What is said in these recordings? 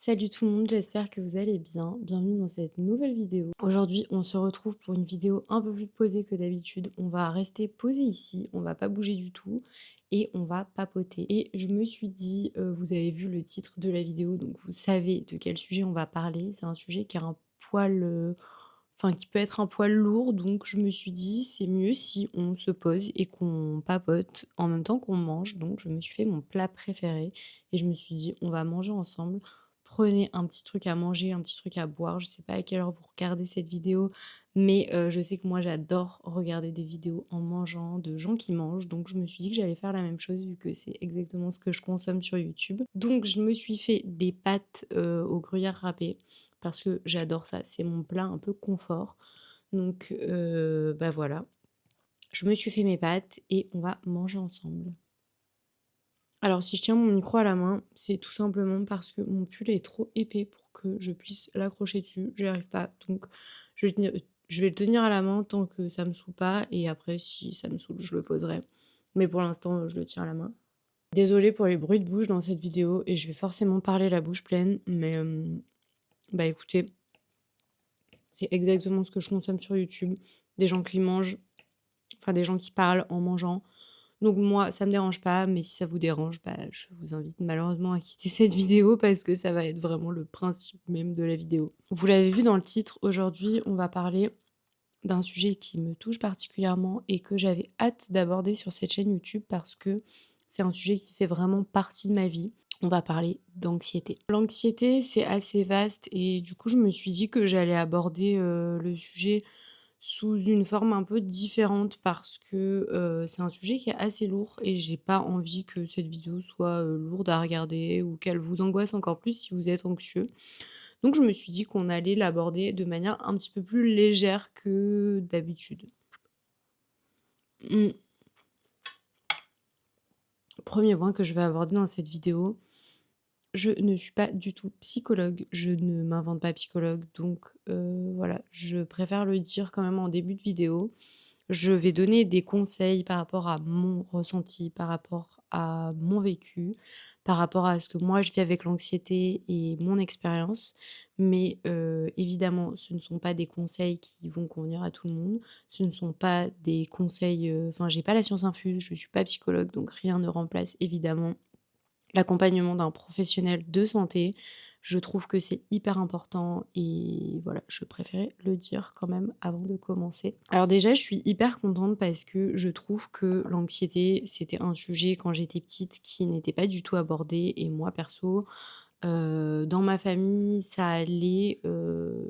Salut tout le monde, j'espère que vous allez bien. Bienvenue dans cette nouvelle vidéo. Aujourd'hui, on se retrouve pour une vidéo un peu plus posée que d'habitude. On va rester posé ici, on va pas bouger du tout et on va papoter. Et je me suis dit, vous avez vu le titre de la vidéo, donc vous savez de quel sujet on va parler. C'est un sujet qui a un poil, enfin qui peut être un poil lourd, donc je me suis dit, c'est mieux si on se pose et qu'on papote en même temps qu'on mange. Donc je me suis fait mon plat préféré et je me suis dit, on va manger ensemble. Prenez un petit truc à manger, un petit truc à boire. Je sais pas à quelle heure vous regardez cette vidéo, mais je sais que moi j'adore regarder des vidéos en mangeant, de gens qui mangent, donc je me suis dit que j'allais faire la même chose vu que c'est exactement ce que je consomme sur YouTube. Donc je me suis fait des pâtes, au gruyère râpé parce que j'adore ça, c'est mon plat un peu confort. Donc bah, voilà, je me suis fait mes pâtes et on va manger ensemble. Alors si je tiens mon micro à la main, c'est tout simplement parce que mon pull est trop épais pour que je puisse l'accrocher dessus. J'y arrive pas, donc je vais le tenir à la main tant que ça me saoule pas et après si ça me saoule, je le poserai. Mais pour l'instant, je le tiens à la main. Désolée pour les bruits de bouche dans cette vidéo et je vais forcément parler la bouche pleine, mais bah, écoutez, c'est exactement ce que je consomme sur YouTube. Des gens qui mangent, enfin des gens qui parlent en mangeant. Donc moi, ça me dérange pas, mais si ça vous dérange, bah, je vous invite malheureusement à quitter cette vidéo parce que ça va être vraiment le principe même de la vidéo. Vous l'avez vu dans le titre, aujourd'hui, on va parler d'un sujet qui me touche particulièrement et que j'avais hâte d'aborder sur cette chaîne YouTube parce que c'est un sujet qui fait vraiment partie de ma vie. On va parler d'anxiété. L'anxiété, c'est assez vaste et du coup, je me suis dit que j'allais aborder le sujet sous une forme un peu différente parce que, c'est un sujet qui est assez lourd et j'ai pas envie que cette vidéo soit, lourde à regarder ou qu'elle vous angoisse encore plus si vous êtes anxieux. Donc je me suis dit qu'on allait l'aborder de manière un petit peu plus légère que d'habitude. Mmh. 1er point que je vais aborder dans cette vidéo, je ne suis pas du tout psychologue, je ne m'invente pas psychologue donc voilà, je préfère le dire quand même en début de vidéo. Je vais donner des conseils par rapport à mon ressenti, par rapport à mon vécu, par rapport à ce que moi je vis avec l'anxiété et mon expérience. Mais évidemment, ce ne sont pas des conseils qui vont convenir à tout le monde. Ce ne sont pas des conseils, enfin j'ai pas la science infuse, je suis pas psychologue, donc rien ne remplace évidemment l'accompagnement d'un professionnel de santé. Je trouve que c'est hyper important et voilà, je préférais le dire quand même avant de commencer. Alors déjà, je suis hyper contente parce que je trouve que l'anxiété, c'était un sujet quand j'étais petite qui n'était pas du tout abordé et moi perso, dans ma famille, ça allait,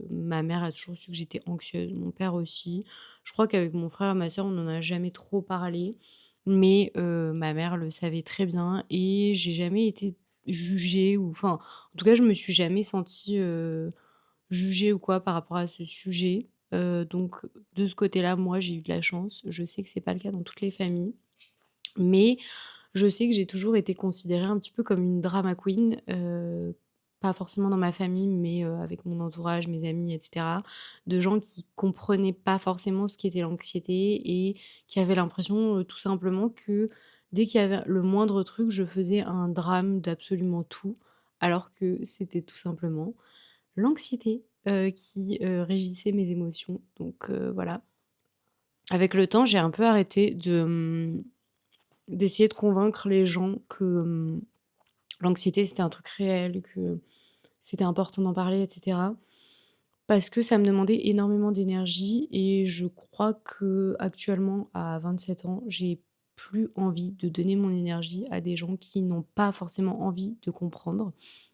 ma mère a toujours su que j'étais anxieuse, mon père aussi. Je crois qu'avec mon frère et ma sœur, on n'en a jamais trop parlé, mais ma mère le savait très bien et j'ai jamais été jugée ou enfin, en tout cas, je me suis jamais sentie, jugée ou quoi par rapport à ce sujet. Donc de ce côté-là, moi, j'ai eu de la chance. Je sais que c'est pas le cas dans toutes les familles, mais je sais que j'ai toujours été considérée un petit peu comme une drama queen, pas forcément dans ma famille, mais avec mon entourage, mes amis et cetera. De gens qui comprenaient pas forcément ce qu'était l'anxiété et qui avaient l'impression, tout simplement que dès qu'il y avait le moindre truc, je faisais un drame d'absolument tout, alors que c'était tout simplement l'anxiété, qui, régissait mes émotions. Donc voilà. Avec le temps, j'ai un peu arrêté de, d'essayer de convaincre les gens que, l'anxiété, c'était un truc réel, que c'était important d'en parler et cetera. Parce que ça me demandait énormément d'énergie et je crois que actuellement, à 27 ans, j'ai plus envie de donner mon énergie à des gens qui n'ont pas forcément envie de comprendre.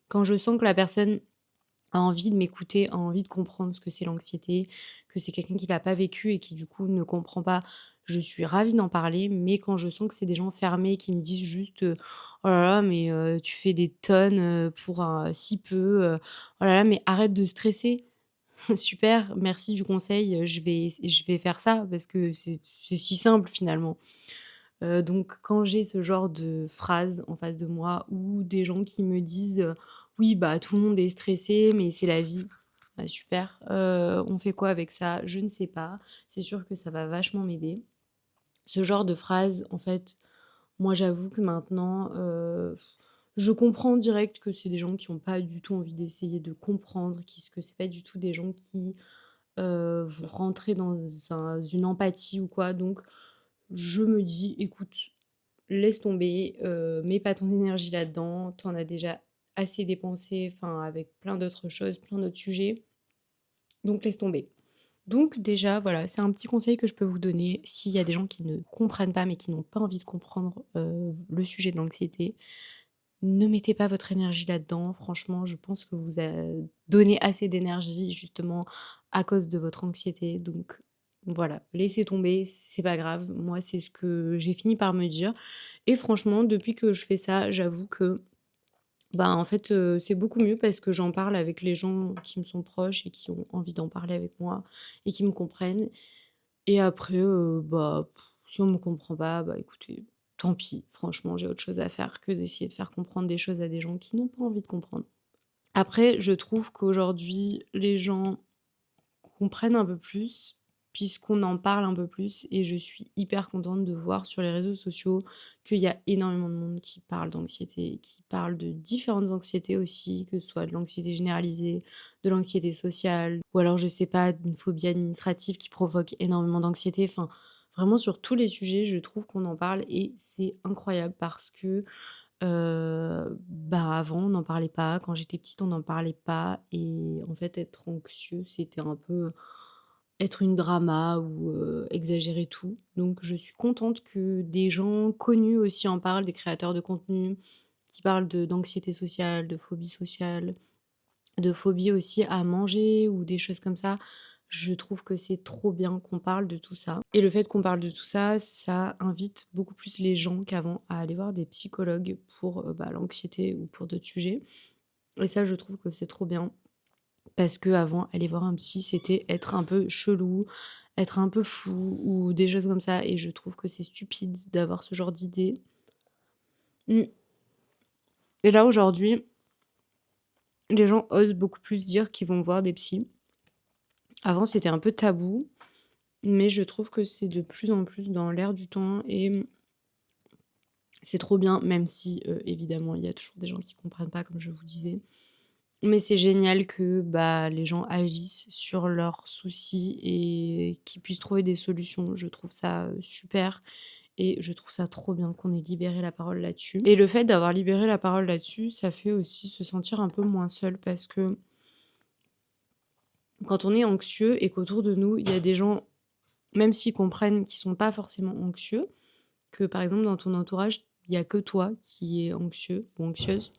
Quand je sens que la personne a envie de m'écouter, a envie de comprendre ce que c'est l'anxiété, que c'est quelqu'un qui l'a pas vécu et qui du coup ne comprend pas. Je suis ravie d'en parler, mais quand je sens que c'est des gens fermés qui me disent juste, «Oh là là, mais tu fais des tonnes, pour un si peu, oh là là, mais arrête de stresser». Super, merci du conseil, je vais faire ça parce que c'est si simple finalement. Donc quand j'ai ce genre de phrases en face de moi ou des gens qui me disent, «Oui, bah, tout le monde est stressé, mais c'est la vie». Bah, super, on fait quoi avec ça? Je ne sais pas. C'est sûr que ça va vachement m'aider. Ce genre de phrase, en fait, moi j'avoue que maintenant, Je comprends direct que c'est des gens qui ont pas du tout envie d'essayer de comprendre, que c'est pas du tout des gens qui, vont rentrer dans une empathie ou quoi, donc je me dis: «Écoute, laisse tomber, mets pas ton énergie là-dedans, tu en as déjà assez dépensé, enfin avec plein d'autres choses, plein d'autres sujets, donc laisse tomber». Donc déjà, voilà, c'est un petit conseil que je peux vous donner s'il y a des gens qui ne comprennent pas, mais qui n'ont pas envie de comprendre, le sujet de l'anxiété. Ne mettez pas votre énergie là-dedans. Franchement, je pense que vous donnez assez d'énergie justement à cause de votre anxiété. Donc voilà, laissez tomber, c'est pas grave. Moi, c'est ce que j'ai fini par me dire. Et franchement, depuis que je fais ça, j'avoue que bah, en fait, c'est beaucoup mieux parce que j'en parle avec les gens qui me sont proches et qui ont envie d'en parler avec moi et qui me comprennent. Et après, bah, si on me comprend pas, bah, écoutez, tant pis. Franchement, j'ai autre chose à faire que d'essayer de faire comprendre des choses à des gens qui n'ont pas envie de comprendre. Après, je trouve qu'aujourd'hui, les gens comprennent un peu plus, puisqu'on en parle un peu plus et je suis hyper contente de voir sur les réseaux sociaux qu'il y a énormément de monde qui parle d'anxiété, qui parle de différentes anxiétés aussi, que ce soit de l'anxiété généralisée, de l'anxiété sociale, ou alors je sais pas, d'une phobie administrative qui provoque énormément d'anxiété. Enfin, vraiment sur tous les sujets, je trouve qu'on en parle et c'est incroyable parce que bah, avant on n'en parlait pas, quand j'étais petite on n'en parlait pas et en fait être anxieux c'était un peu être une drama ou exagérer tout. Donc je suis contente que des gens connus aussi en parlent, des créateurs de contenu qui parlent d'anxiété sociale, de phobie sociale, de phobie aussi à manger ou des choses comme ça. Je trouve que c'est trop bien qu'on parle de tout ça et le fait qu'on parle de tout ça, ça invite beaucoup plus les gens qu'avant à aller voir des psychologues pour, bah, l'anxiété ou pour d'autres sujets et ça, je trouve que c'est trop bien parce qu'avant, aller voir un psy, c'était être un peu chelou, être un peu fou ou des choses comme ça et je trouve que c'est stupide d'avoir ce genre d'idées. Mmh et là, aujourd'hui, les gens osent beaucoup plus dire qu'ils vont voir des psys. Avant, c'était un peu tabou, mais je trouve que c'est de plus en plus dans l'air du temps et c'est trop bien, même si, évidemment, il y a toujours des gens qui comprennent pas, comme je vous disais. Mais c'est génial que, bah, les gens agissent sur leurs soucis et qu'ils puissent trouver des solutions. Je trouve ça, super et je trouve ça trop bien qu'on ait libéré la parole là-dessus et le fait d'avoir libéré la parole là-dessus, ça fait aussi se sentir un peu moins seul parce que quand on est anxieux et qu'autour de nous, il y a des gens, même s'ils comprennent, qui sont pas forcément anxieux, que par exemple dans ton entourage, il y a que toi qui es anxieux ou anxieuse,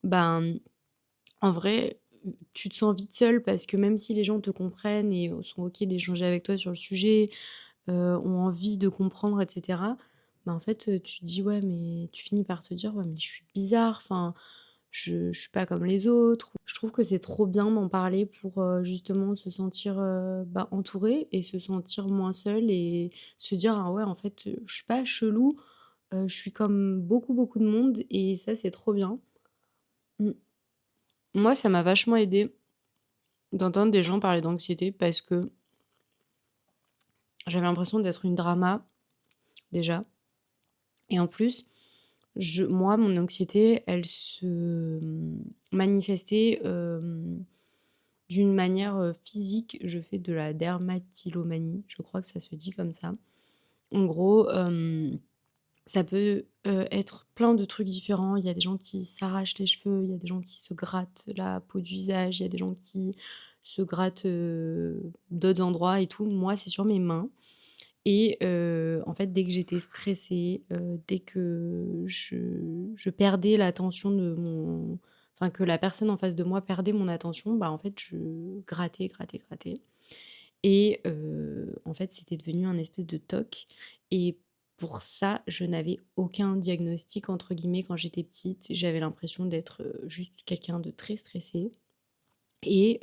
ben, en vrai, tu te sens vite seule parce que même si les gens te comprennent et sont OK d'échanger avec toi sur le sujet, ont envie de comprendre et cetera, bah, en fait, tu te dis: «Ouais, mais» tu finis par te dire: «Ouais, mais je suis bizarre, enfin, je suis pas comme les autres». Je trouve que c'est trop bien d'en parler pour, justement se sentir, bah, entouré et se sentir moins seul et se dire: «Ah ouais, en fait, je suis pas chelou, je suis comme beaucoup, beaucoup de monde» et ça, c'est trop bien. Mmh. Moi, ça m'a vachement aidée d'entendre des gens parler d'anxiété parce que j'avais l'impression d'être une drama, déjà et en plus, moi, mon anxiété, elle se, manifestait, d'une manière, physique. Je fais de la dermatillomanie, je crois que ça se dit comme ça. En gros, ça peut, être plein de trucs différents. Il y a des gens qui s'arrachent les cheveux, il y a des gens qui se grattent la peau du visage, il y a des gens qui se grattent, d'autres endroits et tout. Moi, c'est sur mes mains et en fait, dès que j'étais stressée, dès que je perdais l'attention de mon enfin, que la personne en face de moi perdait mon attention, bah, en fait, je grattais, grattais, grattais et en fait, c'était devenu un espèce de TOC et pour ça, je n'avais aucun «diagnostic» entre guillemets quand j'étais petite. J'avais l'impression d'être, juste quelqu'un de très stressé et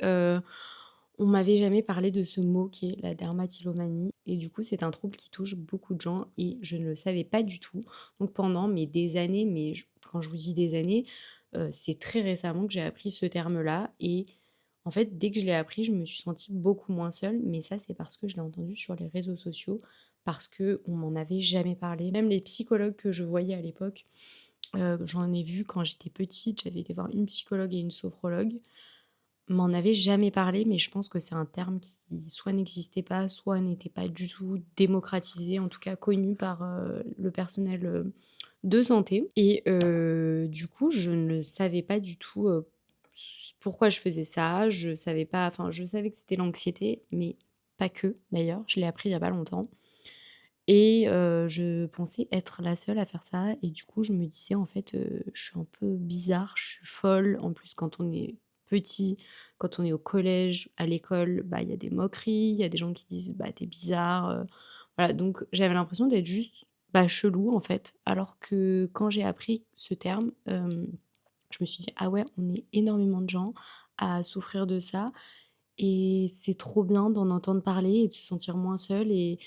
on m'avait jamais parlé de ce mot qui est la dermatillomanie et du coup, c'est un trouble qui touche beaucoup de gens et je ne le savais pas du tout. Donc pendant mais des années, mais quand je vous dis des années, c'est très récemment que j'ai appris ce terme-là et en fait, dès que je l'ai appris, je me suis sentie beaucoup moins seule, mais ça, c'est parce que je l'ai entendu sur les réseaux sociaux, parce qu'on m'en avait jamais parlé. Même les psychologues que je voyais à l'époque, J'en ai vu quand j'étais petite, j'avais été voir une psychologue et une sophrologue. M'en avait jamais parlé, mais je pense que c'est un terme qui soit n'existait pas, soit n'était pas du tout démocratisé, en tout cas connu par, le personnel, de santé et du coup, je ne savais pas du tout, pourquoi je faisais ça. Je savais pas enfin, je savais que c'était l'anxiété, mais pas que d'ailleurs, je l'ai appris il y a pas longtemps et je pensais être la seule à faire ça et du coup, je me disais: «En fait, je suis un peu bizarre, je suis folle». En plus, quand on est petit, quand on est au collège, à l'école, bah, il y a des moqueries, il y a des gens qui disent: «Bah, tu es bizarre», voilà, donc j'avais l'impression d'être juste, bah, chelou, en fait. Alors que quand j'ai appris ce terme, je me suis dit: «Ah ouais, on est énormément de gens à souffrir de ça et c'est trop bien d'en entendre parler et de se sentir moins seul et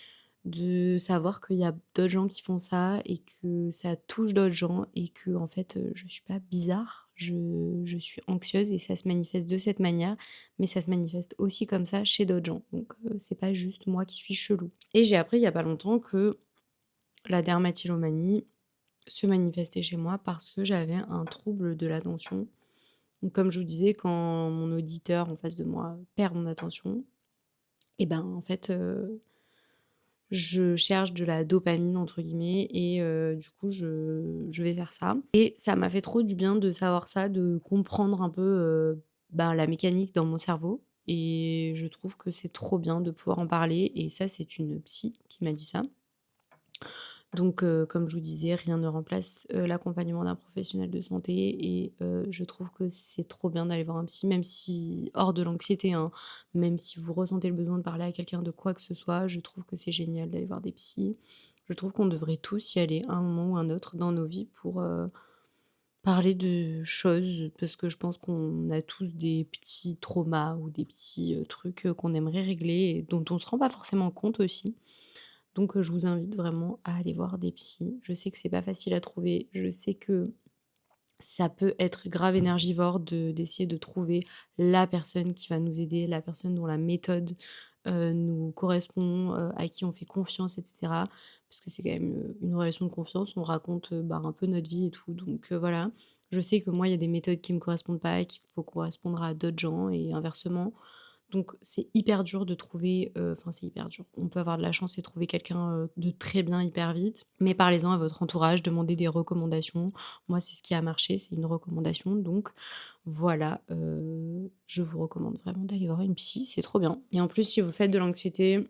de savoir qu'il y a d'autres gens qui font ça et que ça touche d'autres gens et que en fait, je suis pas bizarre, je suis anxieuse et ça se manifeste de cette manière, mais ça se manifeste aussi comme ça chez d'autres gens. Donc c'est pas juste moi qui suis chelou et j'ai appris il y a pas longtemps que la dermatillomanie se manifestait chez moi parce que j'avais un trouble de l'attention. Donc comme je vous disais, quand mon auditeur en face de moi perd mon attention et ben, en fait, je cherche de la «dopamine» entre guillemets et du coup je vais faire ça et ça m'a fait trop du bien de savoir ça, de comprendre un peu, ben, la mécanique dans mon cerveau et je trouve que c'est trop bien de pouvoir en parler et ça, c'est une psy qui m'a dit ça. Donc comme je vous disais, rien ne remplace, l'accompagnement d'un professionnel de santé et je trouve que c'est trop bien d'aller voir un psy, même si hors de l'anxiété, hein, même si vous ressentez le besoin de parler à quelqu'un de quoi que ce soit, je trouve que c'est génial d'aller voir des psys. Je trouve qu'on devrait tous y aller à un moment ou un autre dans nos vies pour, parler de choses, parce que je pense qu'on a tous des petits traumas ou des petits, trucs, qu'on aimerait régler et dont on se rend pas forcément compte aussi. Donc, je vous invite vraiment à aller voir des psys. Je sais que c'est pas facile à trouver. Je sais que ça peut être grave énergivore d'essayer de trouver la personne qui va nous aider, la personne dont la méthode, nous correspond, à qui on fait confiance et cetera. Parce que c'est quand même, une relation de confiance. On raconte, bah, un peu notre vie et tout. Donc, voilà. Je sais que moi, il y a des méthodes qui me correspondent pas et qui vont correspondre à d'autres gens et inversement. Donc c'est hyper dur de trouver, enfin c'est hyper dur. On peut avoir de la chance et trouver quelqu'un, de très bien hyper vite, mais parlez-en à votre entourage, demandez des recommandations. Moi, c'est ce qui a marché, c'est une recommandation, donc voilà, je vous recommande vraiment d'aller voir une psy, c'est trop bien et en plus, si vous faites de l'anxiété,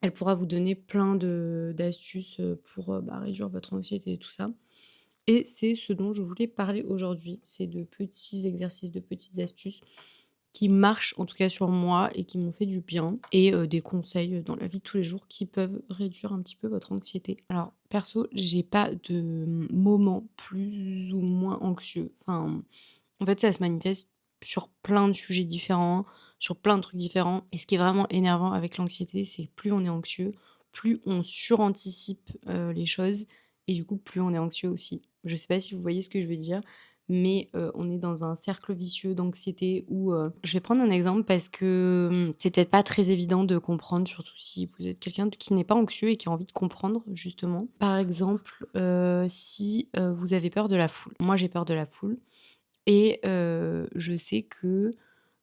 elle pourra vous donner plein de d'astuces, pour, bah, réduire votre anxiété et tout ça et c'est ce dont je voulais parler aujourd'hui. C'est de petits exercices, de petites astuces qui marchent en tout cas sur moi et qui m'ont fait du bien et des conseils, dans la vie de tous les jours qui peuvent réduire un petit peu votre anxiété. Alors perso, j'ai pas de moment plus ou moins anxieux. Enfin, en fait, ça se manifeste sur plein de sujets différents, sur plein de trucs différents et ce qui est vraiment énervant avec l'anxiété, c'est que plus on est anxieux, plus on suranticipe, les choses et du coup, plus on est anxieux aussi. Je sais pas si vous voyez ce que je veux dire? Mais on est dans un cercle vicieux d'anxiété où, je vais prendre un exemple parce que, c'est peut-être pas très évident de comprendre, surtout si vous êtes quelqu'un qui n'est pas anxieux et qui a envie de comprendre justement. Par exemple, si, vous avez peur de la foule. Moi, j'ai peur de la foule et je sais que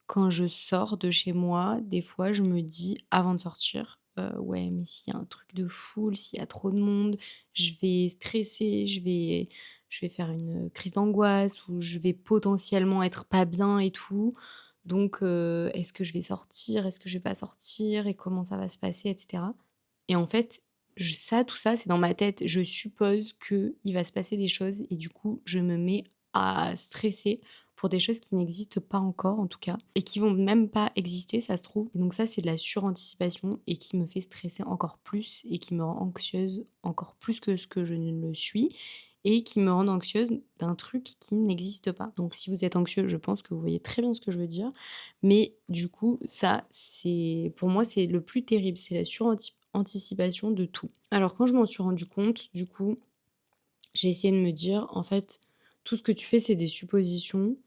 quand je sors de chez moi, des fois, je me dis avant de sortir: «Ouais, mais s'il y a un truc de foule, s'il y a trop de monde, je vais stresser, je vais faire une, crise d'angoisse ou je vais potentiellement être pas bien et tout. Donc est-ce que je vais sortir? Est-ce que je vais pas sortir? Et comment ça va se passer?» et cetera et en fait, tout ça, c'est dans ma tête. Je suppose qu'il va se passer des choses et du coup, je me mets à stresser pour des choses qui n'existent pas encore, en tout cas, et qui vont même pas exister, ça se trouve. Et donc ça, c'est de la suranticipation et qui me fait stresser encore plus et qui me rend anxieuse encore plus que ce que je ne le suis et qui me rend anxieuse d'un truc qui n'existe pas. Donc si vous êtes anxieux, je pense que vous voyez très bien ce que je veux dire. Mais du coup, ça, c'est pour moi, c'est le plus terrible, c'est la suranticipation de tout. Alors quand je m'en suis rendu compte, du coup, j'ai essayé de me dire: «En fait, tout ce que tu fais, c'est des suppositions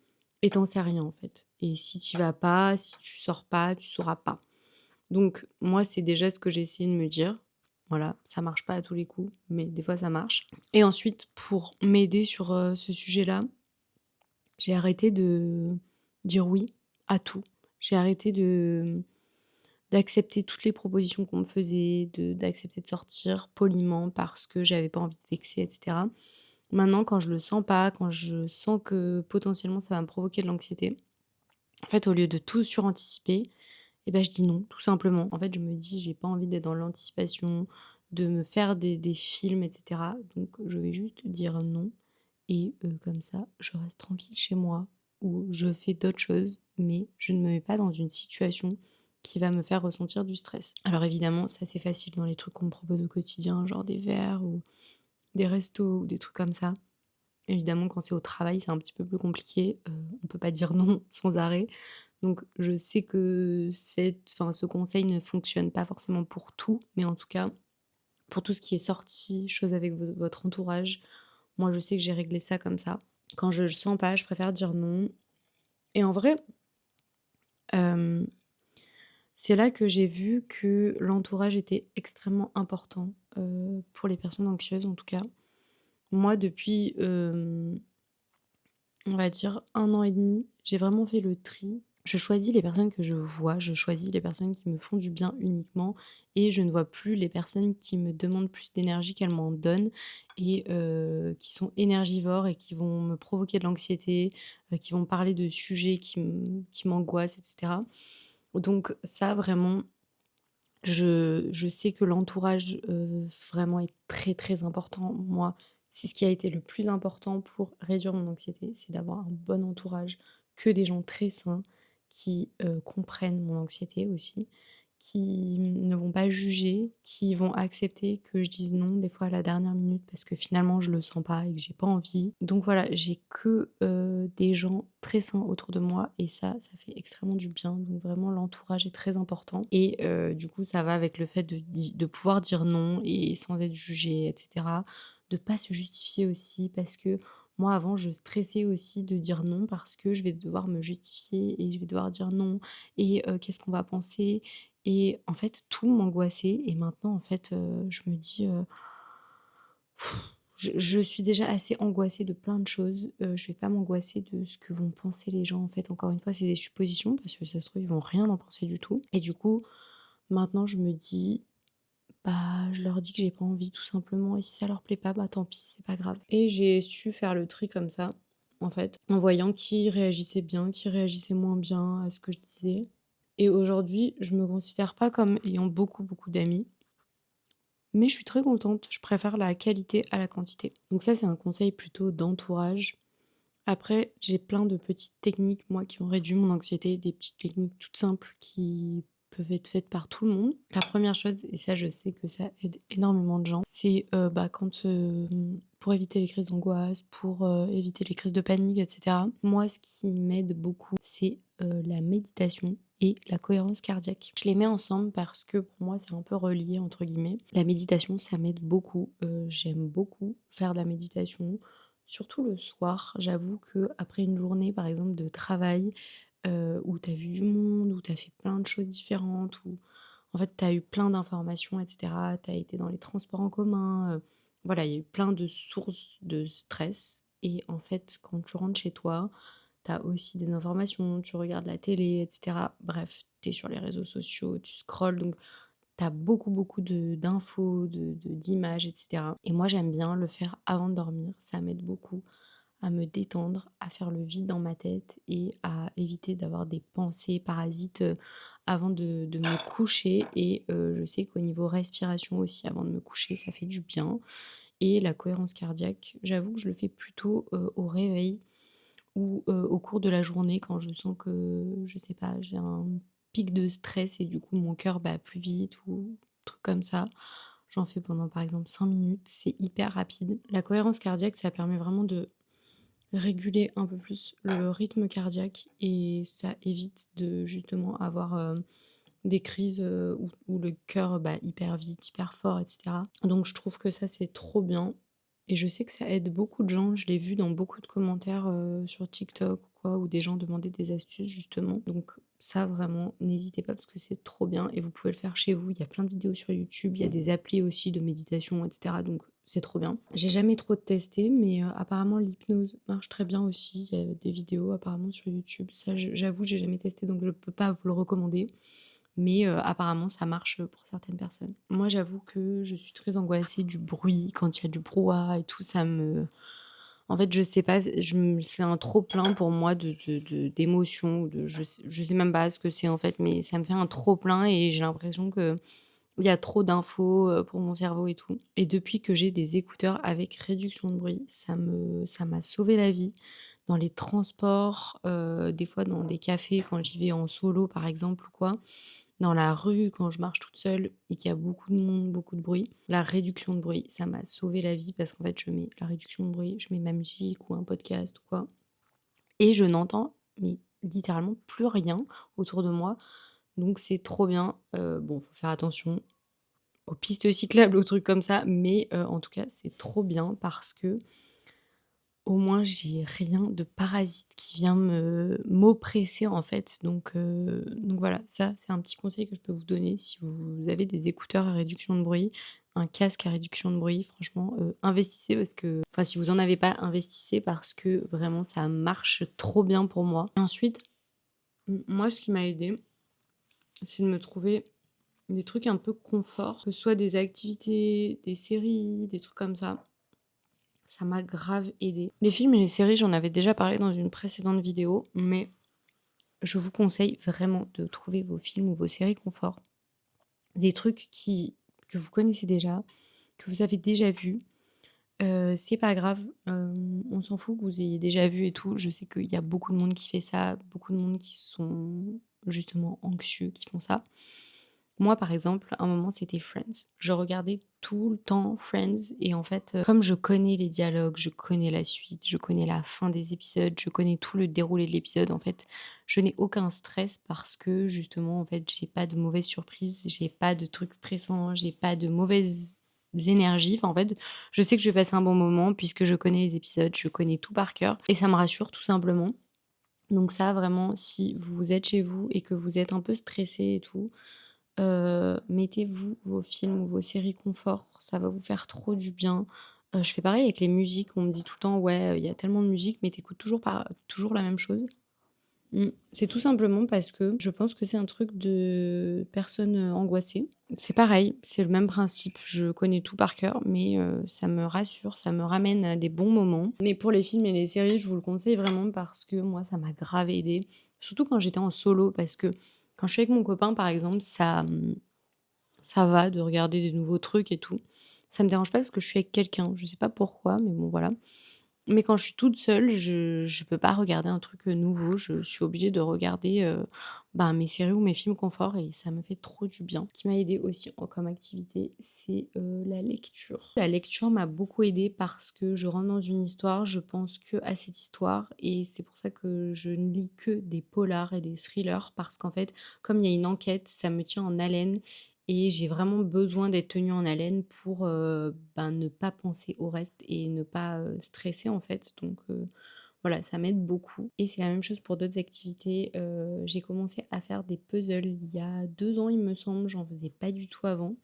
et tu sais rien, en fait. Et si tu y vas pas, si tu sors pas, tu sauras pas». Donc moi, c'est déjà ce que j'ai essayé de me dire. Voilà, ça marche pas à tous les coups, mais des fois ça marche. Et ensuite, pour m'aider sur, ce sujet-là, j'ai arrêté de dire oui à tout. J'ai arrêté d'accepter toutes les propositions qu'on me faisait, d'accepter de sortir poliment parce que j'avais pas envie de vexer et cetera. Maintenant, quand je le sens pas, quand je sens que potentiellement ça va me provoquer de l'anxiété, en fait, au lieu de tout suranticiper, et ben je dis non, tout simplement. En fait, je me dis: «J'ai pas envie d'être dans l'anticipation, de me faire des films et cetera, donc je vais juste dire non et comme ça, je reste tranquille chez moi ou je fais d'autres choses, mais je ne me mets pas dans une situation qui va me faire ressentir du stress». Alors évidemment, ça c'est facile dans les trucs qu'on me propose au quotidien, genre des verres ou des restos ou des trucs comme ça. Évidemment, quand c'est au travail, c'est un petit peu plus compliqué, on peut pas dire non sans arrêt. Donc je sais que ce conseil ne fonctionne pas forcément pour tout, mais en tout cas, pour tout ce qui est sortie, choses avec votre entourage, moi je sais que j'ai réglé ça comme ça. Quand je le sens pas, je préfère dire non et en vrai, hem, c'est là que j'ai vu que l'entourage était extrêmement important, pour les personnes anxieuses en tout cas. Moi depuis, on va dire 1 an et demi, j'ai vraiment fait le tri. Je choisis les personnes que je vois, je choisis les personnes qui me font du bien uniquement et je ne vois plus les personnes qui me demandent plus d'énergie qu'elles m'en donnent et qui sont énergivores et qui vont me provoquer de l'anxiété, qui vont parler de sujets qui m'angoissent et cetera. Donc ça vraiment, je sais que l'entourage, vraiment est très, très important. Moi, c'est ce qui a été le plus important pour réduire mon anxiété, c'est d'avoir un bon entourage, que des gens très sains qui, comprennent mon anxiété aussi, qui ne vont pas juger, qui vont accepter que je dise non des fois à la dernière minute parce que finalement je le sens pas et que j'ai pas envie. Donc voilà, j'ai que, des gens très sains autour de moi et ça fait extrêmement du bien. Donc vraiment l'entourage est très important et du coup ça va avec le fait de pouvoir dire non et sans être jugé et cetera. De pas se justifier aussi parce que moi avant je stressais aussi de dire non parce que je vais devoir me justifier et je vais devoir dire non et qu'est-ce qu'on va penser? Et en fait, tout m'angoissait et maintenant, en fait, je me dis, je suis déjà assez angoissée de plein de choses, je vais pas m'angoisser de ce que vont penser les gens, en fait. Encore une fois, c'est des suppositions parce que ça se trouve, ils vont rien en penser du tout et du coup, maintenant, je me dis: «Bah, je leur dis que j'ai pas envie tout simplement et si ça leur plaît pas, bah, tant pis, c'est pas grave» et j'ai su faire le tri comme ça, en fait, en voyant qui réagissait bien, qui réagissait moins bien à ce que je disais et aujourd'hui, je me considère pas comme ayant beaucoup, beaucoup d'amis, mais je suis très contente. Je préfère la qualité à la quantité. Donc ça, c'est un conseil plutôt d'entourage. Après, j'ai plein de petites techniques, moi, qui ont réduit mon anxiété, des petites techniques toutes simples qui peuvent être faites par tout le monde. La première chose, et ça, je sais que ça aide énormément de gens, c'est pour éviter les crises d'angoisse, pour éviter les crises de panique, etc. Moi, ce qui m'aide beaucoup, c'est la méditation et la cohérence cardiaque. Je les mets ensemble parce que pour moi, c'est un peu relié, entre guillemets. La méditation, ça m'aide beaucoup. J'aime beaucoup faire de la méditation. Surtout le soir, j'avoue que après une journée, par exemple, de travail, où tu as vu du monde, où tu as fait plein de choses différentes, où en fait tu as eu plein d'informations et cetera, tu as été dans les transports en commun, voilà, il y a eu plein de sources de stress et en fait, quand tu rentres chez toi, tu as aussi des informations, tu regardes la télé et cetera. Bref, tu es sur les réseaux sociaux, tu scrolles donc tu as beaucoup, beaucoup de d'infos, d'images et cetera et moi, j'aime bien le faire avant de dormir. Ça m'aide beaucoup à me détendre, à faire le vide dans ma tête et à éviter d'avoir des pensées parasites, avant de me coucher et je sais qu'au niveau respiration aussi avant de me coucher, ça fait du bien et la cohérence cardiaque, j'avoue que je le fais plutôt, au réveil ou au cours de la journée quand je sens que, je sais pas, j'ai un pic de stress et du coup mon cœur bat plus vite ou truc comme ça. J'en fais pendant par exemple 5 minutes, c'est hyper rapide. La cohérence cardiaque, ça permet vraiment de réguler un peu plus le rythme cardiaque et ça évite de justement avoir, des crises, où le cœur bat hyper vite, hyper fort et cetera. Donc je trouve que ça, c'est trop bien et je sais que ça aide beaucoup de gens. Je l'ai vu dans beaucoup de commentaires, sur TikTok ou quoi, où des gens demandaient des astuces justement. Donc ça vraiment, n'hésitez pas parce que c'est trop bien et vous pouvez le faire chez vous. Il y a plein de vidéos sur YouTube, il y a des applis aussi de méditation et cetera, donc c'est trop bien. J'ai jamais trop testé mais apparemment l'hypnose marche très bien aussi. Il y a des vidéos apparemment sur YouTube. Ça j'avoue, j'ai jamais testé donc je peux pas vous le recommander. Mais apparemment ça marche, pour certaines personnes. Moi j'avoue que je suis très angoissée du bruit, quand il y a du brouhaha et tout, ça me en fait je sais pas, c'est un trop plein pour moi d'émotions ou je sais même pas ce que c'est en fait, mais ça me fait un trop plein et j'ai l'impression qu'il y a trop d'infos, pour mon cerveau et tout. Et depuis que j'ai des écouteurs avec réduction de bruit, ça m'a sauvé la vie dans les transports, des fois dans des cafés quand j'y vais en solo par exemple ou quoi. Dans la rue, quand je marche toute seule et qu'il y a beaucoup de monde, beaucoup de bruit, la réduction de bruit, ça m'a sauvé la vie parce qu'en fait, je mets la réduction de bruit, je mets ma musique ou un podcast ou quoi et je n'entends, mais littéralement plus rien autour de moi, donc c'est trop bien. Bon, faut faire attention aux pistes cyclables, aux trucs comme ça, mais en tout cas, c'est trop bien parce que au moins, j'ai rien de parasite qui vient m'oppresser, en fait, donc voilà, ça, c'est un petit conseil que je peux vous donner si vous avez des écouteurs à réduction de bruit, un casque à réduction de bruit, franchement, investissez parce que enfin, si vous en avez pas, investissez parce que vraiment ça marche trop bien pour moi. Ensuite, moi, ce qui m'a aidée, c'est de me trouver des trucs un peu confort, que ce soit des activités, des séries, des trucs comme ça. Ça m'a grave aidée. Les films et les séries, j'en avais déjà parlé dans une précédente vidéo, mais je vous conseille vraiment de trouver vos films ou vos séries confort. Des trucs que vous connaissez déjà, que vous avez déjà vus. C'est pas grave, on s'en fout que vous ayez déjà vu et tout. Je sais qu'il y a beaucoup de monde qui fait ça, beaucoup de monde qui sont justement anxieux, qui font ça. Moi, par exemple, à un moment, c'était Friends. Je regardais tout le temps Friends et en fait, comme je connais les dialogues, je connais la suite, je connais la fin des épisodes, je connais tout le déroulé de l'épisode, en fait, je n'ai aucun stress parce que justement, en fait, j'ai pas de mauvaises surprises, j'ai pas de trucs stressants, j'ai pas de mauvaises énergies. Enfin, en fait, je sais que je vais passer un bon moment puisque je connais les épisodes, je connais tout par cœur et ça me rassure tout simplement. Donc ça, vraiment, si vous êtes chez vous et que vous êtes un peu stressé et tout, mettez-vous vos films ou vos séries confort, ça va vous faire trop du bien. Je fais pareil avec les musiques, on me dit tout le temps: «Ouais, il y a tellement de musique, mais t'écoutes toujours la même chose». C'est tout simplement parce que je pense que c'est un truc de personnes, angoissées. C'est pareil, c'est le même principe, je connais tout par cœur, mais ça me rassure, ça me ramène à des bons moments. Mais pour les films et les séries, je vous le conseille vraiment parce que moi, ça m'a grave aidée. Surtout quand j'étais en solo, parce que quand je suis avec mon copain, par exemple, ça va de regarder des nouveaux trucs et tout. Ça me dérange pas parce que je suis avec quelqu'un, je sais pas pourquoi, mais bon, voilà. Mais quand je suis toute seule, je peux pas regarder un truc, nouveau. Je suis obligée de regarder, ben, mes séries ou mes films confort et ça me fait trop du bien. Ce qui m'a aidée aussi comme activité, c'est, la lecture. La lecture m'a beaucoup aidée parce que je rentre dans une histoire, je pense qu'à cette histoire et c'est pour ça que je ne lis que des polars et des thrillers parce qu'en fait, comme il y a une enquête, ça me tient en haleine et j'ai vraiment besoin d'être tenue en haleine pour, ben, ne pas penser au reste et ne pas, stresser en fait donc voilà, ça m'aide beaucoup et c'est la même chose pour d'autres activités. J'ai commencé à faire des puzzles il y a 2 ans, il me semble, j'en faisais pas du tout avant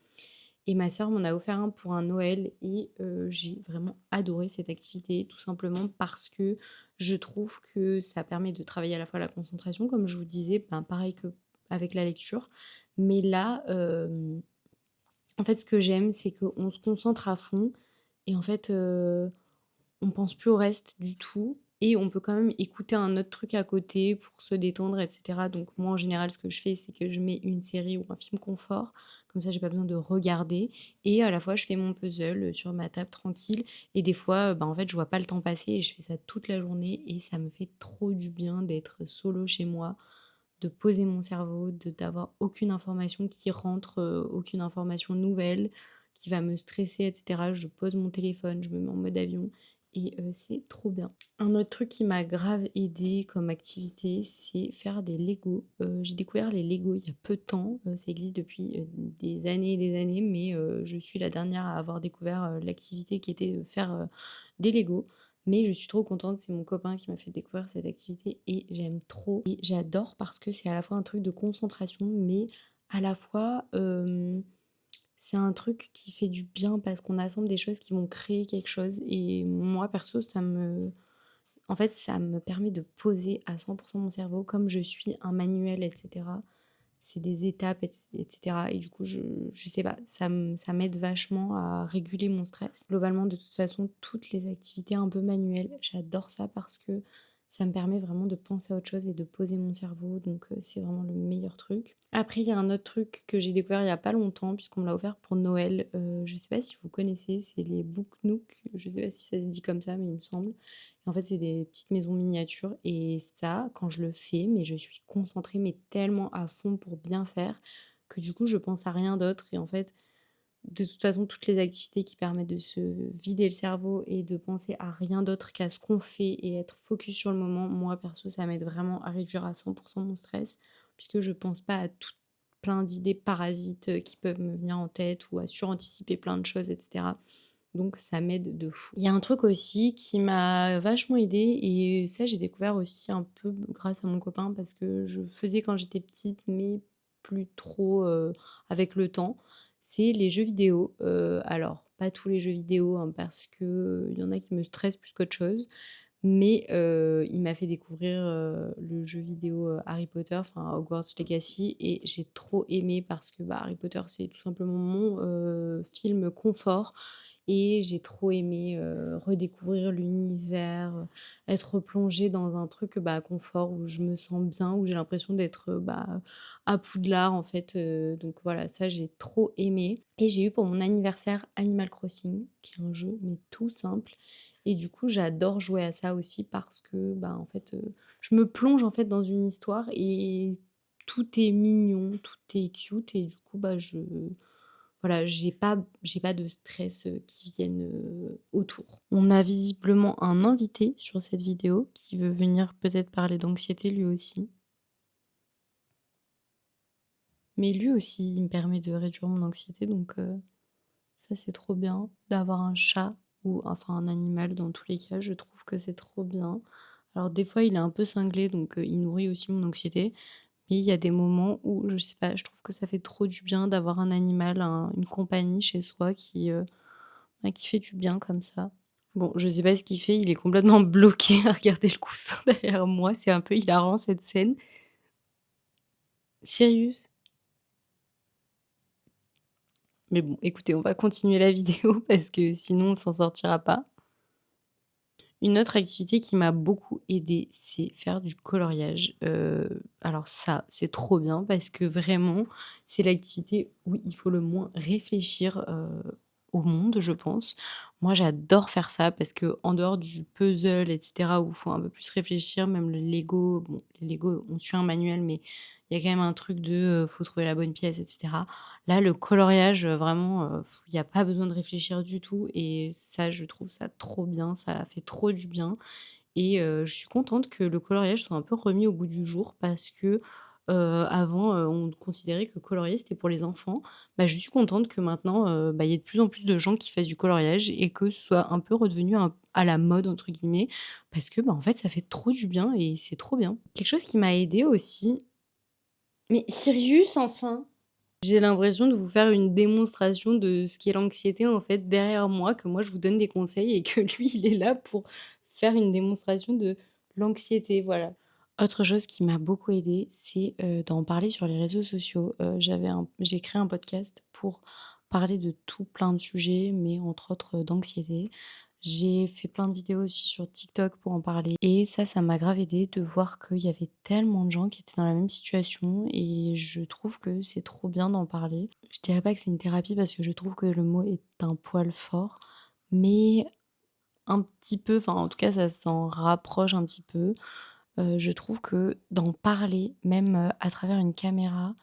et ma sœur m'en a offert un pour un Noël et j'ai vraiment adoré cette activité tout simplement parce que je trouve que ça permet de travailler à la fois la concentration comme je vous disais, ben, pareil qu'avec la lecture mais là, en fait, ce que j'aime, c'est qu'on se concentre à fond et en fait, on pense plus au reste du tout et on peut quand même écouter un autre truc à côté pour se détendre et cetera. Donc moi, en général, ce que je fais, c'est que je mets une série ou un film confort, comme ça j'ai pas besoin de regarder et à la fois je fais mon puzzle, sur ma table tranquille et des fois, bah, en fait, je vois pas le temps passer et je fais ça toute la journée et ça me fait trop du bien d'être solo chez moi, de poser mon cerveau, d'avoir aucune information qui rentre, aucune information nouvelle qui va me stresser et cetera. Je pose mon téléphone, je me mets en mode avion et c'est trop bien. Un autre truc qui m'a grave aidé comme activité, c'est faire des Lego. J'ai découvert les Lego il y a peu de temps, ça existe depuis, des années et des années, mais je suis la dernière à avoir découvert, l'activité qui était de faire, des Lego. Mais je suis trop contente, c'est mon copain qui m'a fait découvrir cette activité et j'aime trop et j'adore parce que c'est à la fois un truc de concentration, mais à la fois, c'est un truc qui fait du bien parce qu'on assemble des choses qui vont créer quelque chose et moi perso ça me permet de poser à 100 mon cerveau comme je suis un manuel et cetera. C'est des étapes et cetera et du coup je sais pas, ça m'aide vachement à réguler mon stress. Globalement, de toute façon, toutes les activités un peu manuelles, j'adore ça parce que ça me permet vraiment de penser à autre chose et de poser mon cerveau donc c'est vraiment le meilleur truc. Après, il y a un autre truc que j'ai découvert il y a pas longtemps puisqu'on me l'a offert pour Noël, je sais pas si vous connaissez, c'est les Book Nook, je sais pas si ça se dit comme ça mais il me semble. Et en fait, c'est des petites maisons miniatures et ça, quand je le fais, mais je suis concentrée, mais tellement à fond pour bien faire que du coup, je pense à rien d'autre et en fait, de toute façon, toutes les activités qui permettent de se vider le cerveau et de penser à rien d'autre qu'à ce qu'on fait et être focus sur le moment, moi perso, ça m'aide vraiment à réduire à 100 mon stress puisque je pense pas à tout plein d'idées parasites, qui peuvent me venir en tête ou à suranticiper plein de choses et cetera. Donc ça m'aide de fou. Il y a un truc aussi qui m'a vachement aidée et ça j'ai découvert aussi un peu grâce à mon copain parce que je faisais quand j'étais petite mais plus trop, avec le temps, c'est les jeux vidéo. Alors pas tous les jeux vidéo, hein, parce qu'il y en a qui me stressent plus qu'autre chose, mais il m'a fait découvrir, le jeu vidéo, Harry Potter, enfin Hogwarts Legacy et j'ai trop aimé parce que, bah, Harry Potter, c'est tout simplement mon, film confort et j'ai trop aimé, redécouvrir l'univers, être plongée dans un truc, bah, confort où je me sens bien, où j'ai l'impression d'être, bah, à Poudlard en fait, donc voilà, ça j'ai trop aimé et j'ai eu pour mon anniversaire Animal Crossing, qui est un jeu mais tout simple et du coup, j'adore jouer à ça aussi parce que, bah, en fait, je me plonge, en fait, dans une histoire et tout est mignon, tout est cute et du coup, bah, voilà, j'ai pas de stress, qui viennent, autour. On a visiblement un invité sur cette vidéo qui veut venir peut-être parler d'anxiété lui aussi. Mais lui aussi, il me permet de réduire mon anxiété donc ça, c'est trop bien d'avoir un chat ou enfin un animal dans tous les cas, je trouve que c'est trop bien. Alors des fois, il est un peu cinglé donc il nourrit aussi mon anxiété, mais il y a des moments où je sais pas, je trouve que ça fait trop du bien d'avoir un animal, une compagnie chez soi bah, qui fait du bien comme ça. Bon, je sais pas ce qu'il fait, il est complètement bloqué à regarder le coussin derrière moi, c'est un peu hilarant cette scène. Sirius? Mais bon, écoutez, on va continuer la vidéo parce que sinon on s'en sortira pas. Une autre activité qui m'a beaucoup aidée, c'est faire du coloriage. Alors ça, c'est trop bien parce que vraiment, c'est l'activité où il faut le moins réfléchir, au monde, je pense. Moi, j'adore faire ça parce que en dehors du puzzle et cetera, où il faut un peu plus réfléchir, même le Lego, bon, les Lego, on suit un manuel, mais il y a quand même un truc de, faut trouver la bonne pièce et cetera. Là, le coloriage, vraiment, il y a pas besoin de réfléchir du tout et ça, je trouve ça trop bien, ça fait trop du bien et je suis contente que le coloriage soit un peu remis au goût du jour parce que, avant, on considérait que colorier, c'était pour les enfants. Bah, je suis contente que maintenant, bah, il y ait de plus en plus de gens qui fassent du coloriage et que ce soit un peu redevenu un «à la mode» entre guillemets parce que, bah, en fait, ça fait trop du bien et c'est trop bien. Quelque chose qui m'a aidée aussi mais Sirius, enfin! J'ai l'impression de vous faire une démonstration de ce qu'est l'anxiété, en fait, derrière moi, que moi je vous donne des conseils et que lui, il est là pour faire une démonstration de l'anxiété, voilà. Autre chose qui m'a beaucoup aidée, c'est, d'en parler sur les réseaux sociaux. J'ai créé un podcast pour parler de tout plein de sujets, mais entre autres, d'anxiété. J'ai fait plein de vidéos aussi sur TikTok pour en parler et ça m'a grave aidée de voir qu'il y avait tellement de gens qui étaient dans la même situation et je trouve que c'est trop bien d'en parler. Je dirais pas que c'est une thérapie parce que je trouve que le mot est un poil fort, mais un petit peu, enfin en tout cas ça s'en rapproche un petit peu. Je trouve que d'en parler, même, à travers une caméra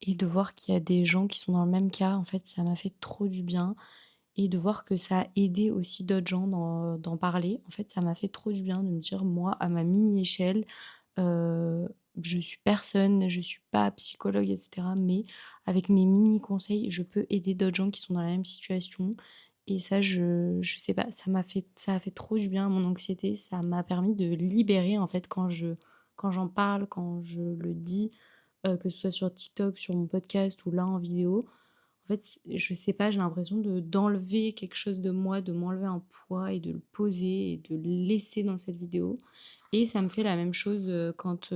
et de voir qu'il y a des gens qui sont dans le même cas, en fait, ça m'a fait trop du bien et de voir que ça a aidé aussi d'autres gens d'en parler. En fait, ça m'a fait trop du bien de me dire: «Moi, à ma mini échelle, heu, je suis personne, je suis pas psychologue et cetera, mais avec mes mini conseils, je peux aider d'autres gens qui sont dans la même situation». Et ça, je sais pas, ça a fait trop du bien à mon anxiété. Ça m'a permis de libérer, en fait, quand j'en parle, quand je le dis, que ce soit sur TikTok, sur mon podcast ou là en vidéo. En fait, je sais pas, j'ai l'impression d'enlever quelque chose de moi, de m'enlever un poids et de le poser et de le laisser dans cette vidéo. Et ça me fait la même chose, quand,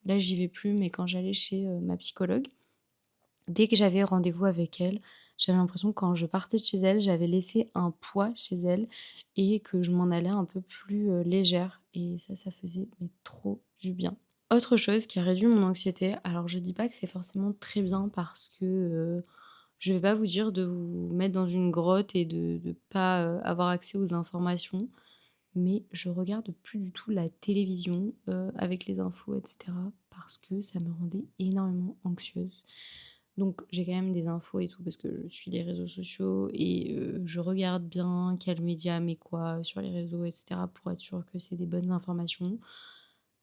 là j'y vais plus, mais quand j'allais chez, ma psychologue. Dès que j'avais rendez-vous avec elle, j'avais l'impression que quand je partais de chez elle, j'avais laissé un poids chez elle et que je m'en allais un peu plus, légère, et ça faisait mais trop du bien. Autre chose qui a réduit mon anxiété, alors je dis pas que c'est forcément très bien parce que, je vais pas vous dire de vous mettre dans une grotte et de pas, avoir accès aux informations, mais je regarde plus du tout la télévision, avec les infos et cetera, parce que ça me rendait énormément anxieuse. Donc j'ai quand même des infos et tout parce que je suis les réseaux sociaux et je regarde bien quel média met quoi sur les réseaux et cetera pour être sûre que c'est des bonnes informations.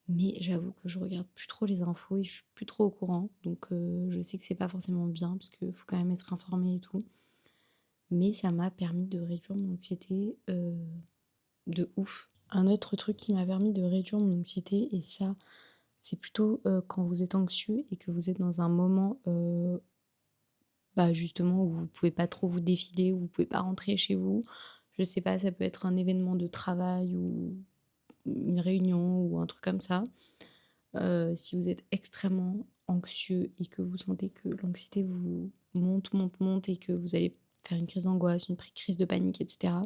Mais j'avoue que je regarde plus trop les infos et je suis plus trop au courant, donc je sais que c'est pas forcément bien parce qu'il faut quand même être informé et tout. Mais ça m'a permis de réduire mon anxiété, de ouf. Un autre truc qui m'a permis de réduire mon anxiété, et ça, c'est plutôt, quand vous êtes anxieux et que vous êtes dans un moment, bah, justement où vous pouvez pas trop vous défiler, où vous pouvez pas rentrer chez vous. Je sais pas, ça peut être un événement de travail ou une réunion ou un truc comme ça. Si vous êtes extrêmement anxieux et que vous sentez que l'anxiété vous monte, monte, monte et que vous allez faire une crise d'angoisse, une crise de panique et cetera,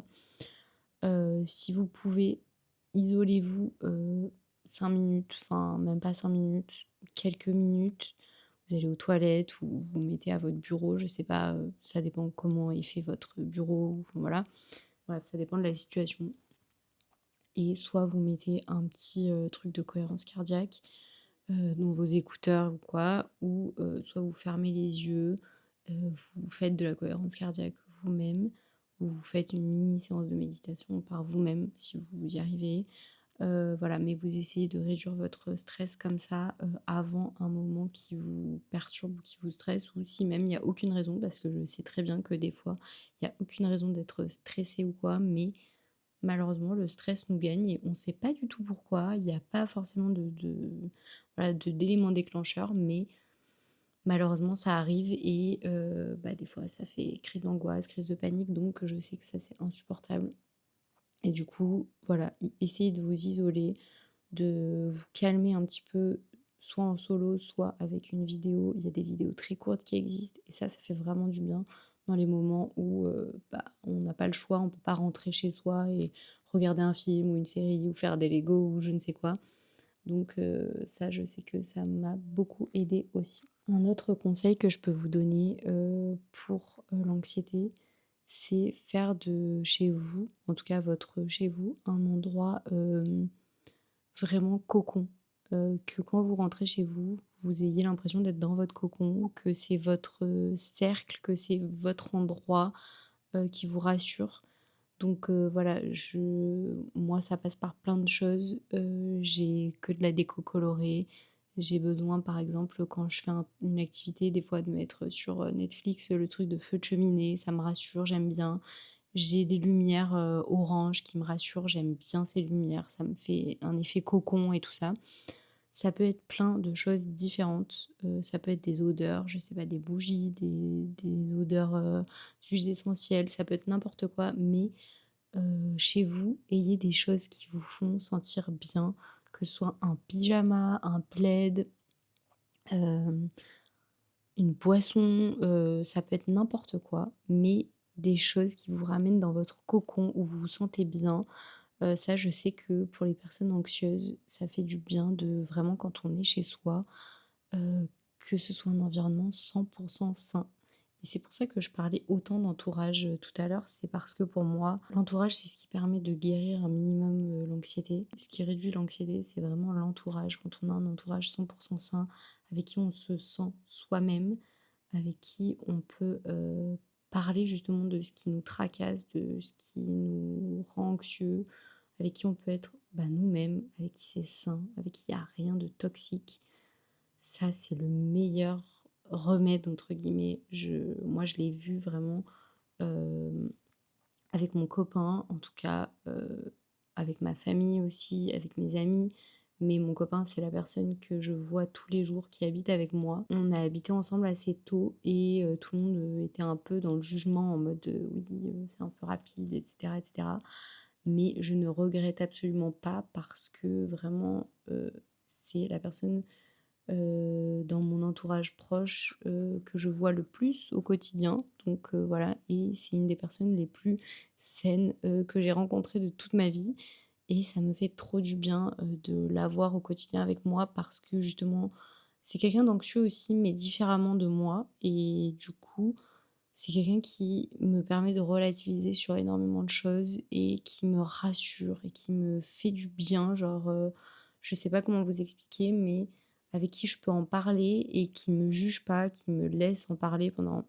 si vous pouvez, isolez-vous, 5 minutes, enfin même pas 5 minutes, quelques minutes. Vous allez aux toilettes ou vous vous mettez à votre bureau, je sais pas, ça dépend comment est fait votre bureau, enfin voilà. Bref, ça dépend de la situation, et soit vous mettez un petit, truc de cohérence cardiaque, dans vos écouteurs ou quoi, ou soit vous fermez les yeux, vous faites de la cohérence cardiaque vous-même, ou vous faites une mini séance de méditation par vous-même si vous y arrivez. Voilà, mais vous essayez de réduire votre stress comme ça, avant un moment qui vous perturbe ou qui vous stresse, ou si même il y a aucune raison, parce que je sais très bien que des fois, il y a aucune raison d'être stressé ou quoi, mais malheureusement le stress nous gagne et on ne sait pas du tout pourquoi. Il y a pas forcément voilà, d'éléments déclencheurs, mais malheureusement ça arrive, et bah, des fois ça fait crise d'angoisse, crise de panique, donc je sais que ça c'est insupportable. Et du coup, voilà, essayez de vous isoler, de vous calmer un petit peu, soit en solo, soit avec une vidéo. Il y a des vidéos très courtes qui existent et ça fait vraiment du bien dans les moments où, bah, on n'a pas le choix, on peut pas rentrer chez soi et regarder un film ou une série ou faire des Lego ou je ne sais quoi. Donc ça, je sais que ça m'a beaucoup aidé aussi. Un autre conseil que je peux vous donner, pour, l'anxiété, c'est faire de chez vous, en tout cas votre chez vous, un endroit, vraiment cocon. Que quand vous rentrez chez vous, vous ayez l'impression d'être dans votre cocon, que c'est votre, cercle, que c'est votre endroit, qui vous rassure. Donc voilà, moi ça passe par plein de choses, j'ai que de la déco colorée. J'ai besoin, par exemple, quand je fais une activité, des fois de mettre sur, Netflix, le truc de feu de cheminée, ça me rassure, j'aime bien. J'ai des lumières, orange qui me rassurent, j'aime bien ces lumières, ça me fait un effet cocon et tout ça. Ça peut être plein de choses différentes, ça peut être des odeurs, je sais pas, des bougies, des odeurs, d'huiles essentielles, ça peut être n'importe quoi, mais chez vous, ayez des choses qui vous font sentir bien, que ce soit un pyjama, un plaid, hem, une boisson, ça peut être n'importe quoi, mais des choses qui vous ramènent dans votre cocon où vous vous sentez bien. Ça, je sais que pour les personnes anxieuses, ça fait du bien de vraiment quand on est chez soi, que ce soit un environnement 100% sain. Et c'est pour ça que je parlais autant d'entourage, tout à l'heure. C'est parce que pour moi, l'entourage, c'est ce qui permet de guérir un minimum, l'anxiété. Ce qui réduit l'anxiété, c'est vraiment l'entourage. Quand on a un entourage 100% sain, avec qui on se sent soi-même, avec qui on peut, parler justement de ce qui nous tracasse, de ce qui nous rend anxieux, avec qui on peut être, nous-mêmes, avec qui c'est sain, avec qui il y a rien de toxique. Ça, c'est le meilleur «remède» entre guillemets. Moi, je l'ai vu vraiment, hem, avec mon copain, en tout cas, avec ma famille aussi, avec mes amis. Mais mon copain, c'est la personne que je vois tous les jours, qui habite avec moi. On a habité ensemble assez tôt et tout le monde, était un peu dans le jugement en mode, «Oui, c'est un peu rapide» et cetera. Mais je ne regrette absolument pas parce que vraiment, c'est la personne dans mon entourage proche, que je vois le plus au quotidien. Donc voilà, et c'est une des personnes les plus saines, que j'ai rencontrées de toute ma vie et ça me fait trop du bien, de l'avoir au quotidien avec moi parce que justement, c'est quelqu'un d'anxieux aussi, mais différemment de moi et du coup, c'est quelqu'un qui me permet de relativiser sur énormément de choses et qui me rassure et qui me fait du bien. Genre, je sais pas comment vous expliquer, mais avec qui je peux en parler et qui me juge pas, qui me laisse en parler pendant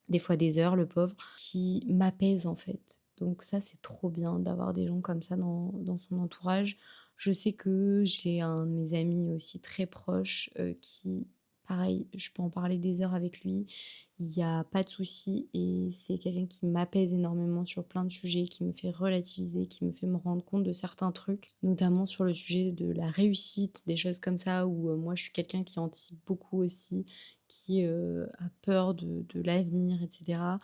des fois des heures, le pauvre, qui m'apaise en fait. Donc ça, c'est trop bien d'avoir des gens comme ça dans son entourage. Je sais que j'ai un de mes amis aussi très proche qui, pareil, je peux en parler des heures avec lui. Il y a pas de souci et c'est quelqu'un qui m'apaise énormément sur plein de sujets, qui me fait relativiser, qui me fait me rendre compte de certains trucs, notamment sur le sujet de la réussite, des choses comme ça où moi je suis quelqu'un qui anticipe beaucoup aussi, qui, a peur de l'avenir et cetera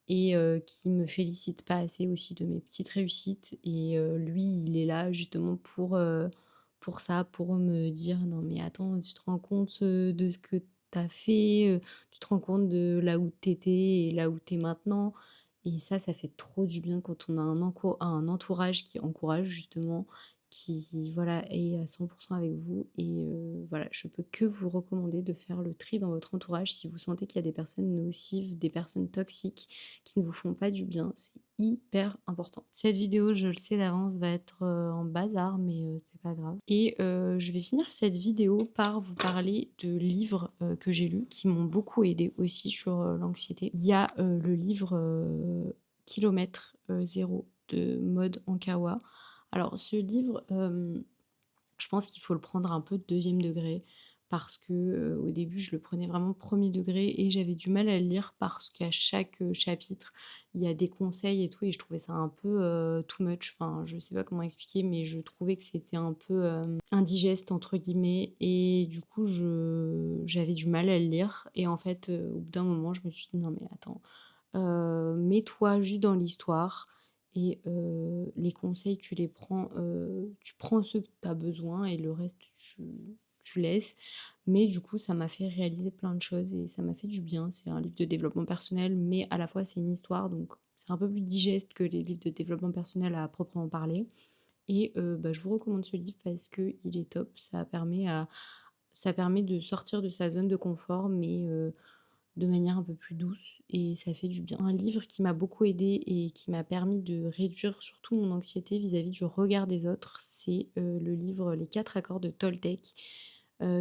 et qui me félicite pas assez aussi de mes petites réussites et lui, il est là justement pour ça, pour me dire: «Non mais attends, tu te rends compte, de ce que tu as fait, tu te rends compte de là où tu étais et là où tu es maintenant?» Et ça fait trop du bien quand on a un entourage qui encourage justement, qui voilà, est à 100 avec vous et voilà, je peux que vous recommander de faire le tri dans votre entourage si vous sentez qu'il y a des personnes nocives, des personnes toxiques qui ne vous font pas du bien, c'est hyper important. Cette vidéo, je le sais d'avance, va être, en bazar, mais c'est pas grave et je vais finir cette vidéo par vous parler de livres, que j'ai lus, qui m'ont beaucoup aidé aussi sur, l'anxiété. Il y a, le livre, Kilomètre, 0 de Maud Ankawa. Alors ce livre, je pense qu'il faut le prendre un peu de 2e degré parce que, au début, je le prenais vraiment 1er degré et j'avais du mal à le lire parce qu'à chaque, chapitre, il y a des conseils et tout et je trouvais ça un peu, too much. Enfin, je sais pas comment expliquer, mais je trouvais que c'était un peu, «indigeste» entre guillemets et du coup, j'avais du mal à le lire et en fait, au bout d'un moment, je me suis dit: «Non mais attends, mets-toi juste dans l'histoire et les conseils tu prends ceux que tu as besoin et le reste tu laisses. Mais du coup, ça m'a fait réaliser plein de choses et ça m'a fait du bien. C'est un livre de développement personnel, mais à la fois c'est une histoire, donc c'est un peu plus digeste que les livres de développement personnel à proprement parler et je vous recommande ce livre parce qu'il est top. Ça permet de sortir de sa zone de confort, mais de manière un peu plus douce et ça fait du bien. Un livre qui m'a beaucoup aidée et qui m'a permis de réduire surtout mon anxiété vis-à-vis du regard des autres, c'est, le livre «Les 4 accords de Toltec»,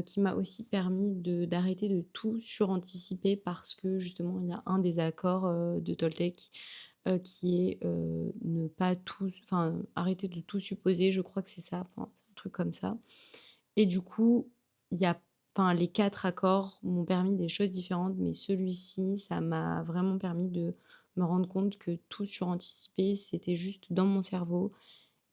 qui m'a aussi permis d'arrêter de tout suranticiper parce que justement il y a un des accords, de Toltec, qui est, ne pas tout enfin arrêter de tout supposer, je crois que c'est ça, enfin un truc comme ça et du coup, il y a les 4 accords m'ont permis des choses différentes, mais celui-ci, ça m'a vraiment permis de me rendre compte que tout suranticiper, c'était juste dans mon cerveau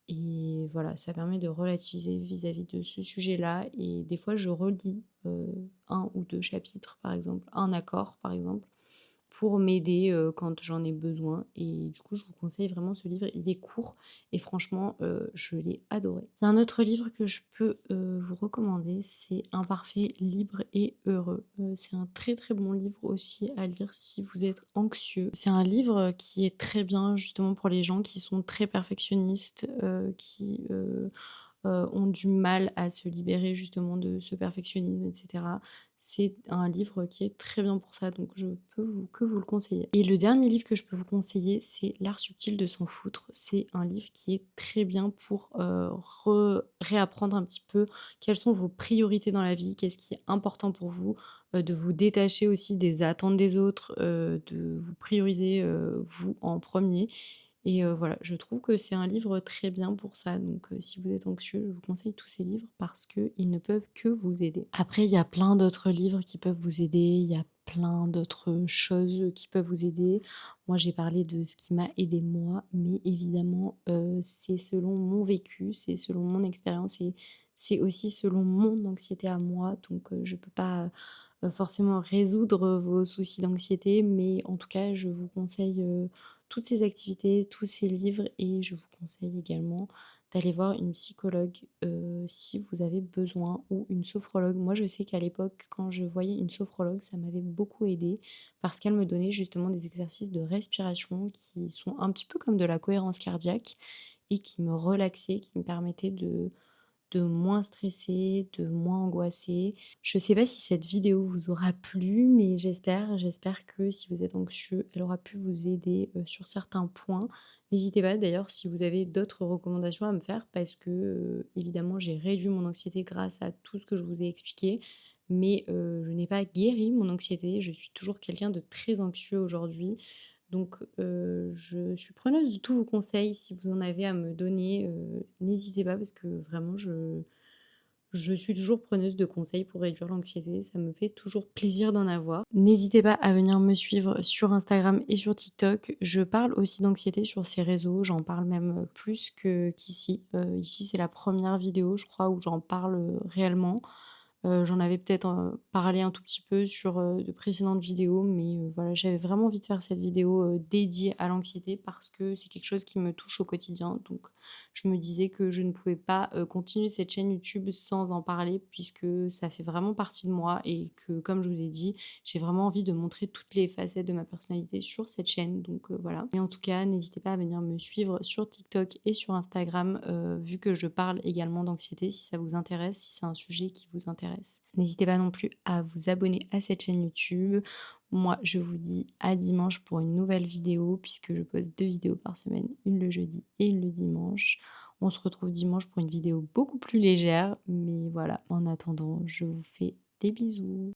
et voilà, ça permet de relativiser vis-à-vis de ce sujet-là et des fois, je relis, 1 ou 2 chapitres, par exemple, un accord, par exemple, pour m'aider, quand j'en ai besoin et du coup, je vous conseille vraiment ce livre. Il est court et franchement, je l'ai adoré. Il y a un autre livre que je peux, vous recommander, c'est Imparfait, libre et heureux. C'est un très, très bon livre aussi à lire si vous êtes anxieux. C'est un livre, qui est très bien justement pour les gens qui sont très perfectionnistes, qui, ont du mal à se libérer justement de ce perfectionnisme et cetera. C'est un livre qui est très bien pour ça, donc je peux que vous le conseiller. Et le dernier livre que je peux vous conseiller, c'est L'art subtil de s'en foutre. C'est un livre qui est très bien pour, réapprendre un petit peu quelles sont vos priorités dans la vie, qu'est-ce qui est important pour vous, de vous détacher aussi des attentes des autres, de vous prioriser, vous en premier. Et voilà, je trouve que c'est un livre très bien pour ça, donc si vous êtes anxieux, je vous conseille tous ces livres parce qu'ils ne peuvent que vous aider. Après, il y a plein d'autres livres qui peuvent vous aider, il y a plein d'autres choses qui peuvent vous aider. Moi, j'ai parlé de ce qui m'a aidé moi, mais évidemment, c'est selon mon vécu, c'est selon mon expérience et c'est aussi selon mon anxiété à moi, donc je peux pas, forcément résoudre vos soucis d'anxiété, mais en tout cas, je vous conseille, toutes ces activités, tous ces livres et je vous conseille également d'aller voir une psychologue, si vous avez besoin ou une sophrologue. Moi, je sais qu'à l'époque, quand je voyais une sophrologue, ça m'avait beaucoup aidée parce qu'elle me donnait justement des exercices de respiration qui sont un petit peu comme de la cohérence cardiaque et qui me relaxaient, qui me permettaient de moins stresser, de moins angoisser. Je sais pas si cette vidéo vous aura plu, mais j'espère que si vous êtes anxieux, elle aura pu vous aider, sur certains points. N'hésitez pas d'ailleurs si vous avez d'autres recommandations à me faire parce que, évidemment j'ai réduit mon anxiété grâce à tout ce que je vous ai expliqué, mais je n'ai pas guéri mon anxiété. Je suis toujours quelqu'un de très anxieux aujourd'hui. Donc, je suis preneuse de tous vos conseils. Si vous en avez à me donner, n'hésitez pas parce que vraiment je suis toujours preneuse de conseils pour réduire l'anxiété. Ça me fait toujours plaisir d'en avoir. N'hésitez pas à venir me suivre sur Instagram et sur TikTok. Je parle aussi d'anxiété sur ces réseaux. J'en parle même, plus qu'ici. Ici, c'est la première vidéo, je crois, où j'en parle, réellement. J'en avais peut-être, parlé un tout petit peu sur, de précédentes vidéos, mais voilà, j'avais vraiment envie de faire cette vidéo, dédiée à l'anxiété parce que c'est quelque chose qui me touche au quotidien. Donc je me disais que je ne pouvais pas, continuer cette chaîne YouTube sans en parler puisque ça fait vraiment partie de moi et que comme je vous ai dit, j'ai vraiment envie de montrer toutes les facettes de ma personnalité sur cette chaîne, donc voilà. Mais en tout cas, n'hésitez pas à venir me suivre sur TikTok et sur Instagram, vu que je parle également d'anxiété si ça vous intéresse, si c'est un sujet qui vous intéresse. N'hésitez pas non plus à vous abonner à cette chaîne YouTube. Moi, je vous dis à dimanche pour une nouvelle vidéo puisque je poste 2 vidéos par semaine, une le jeudi et une le dimanche. On se retrouve dimanche pour une vidéo beaucoup plus légère, mais voilà, en attendant, je vous fais des bisous.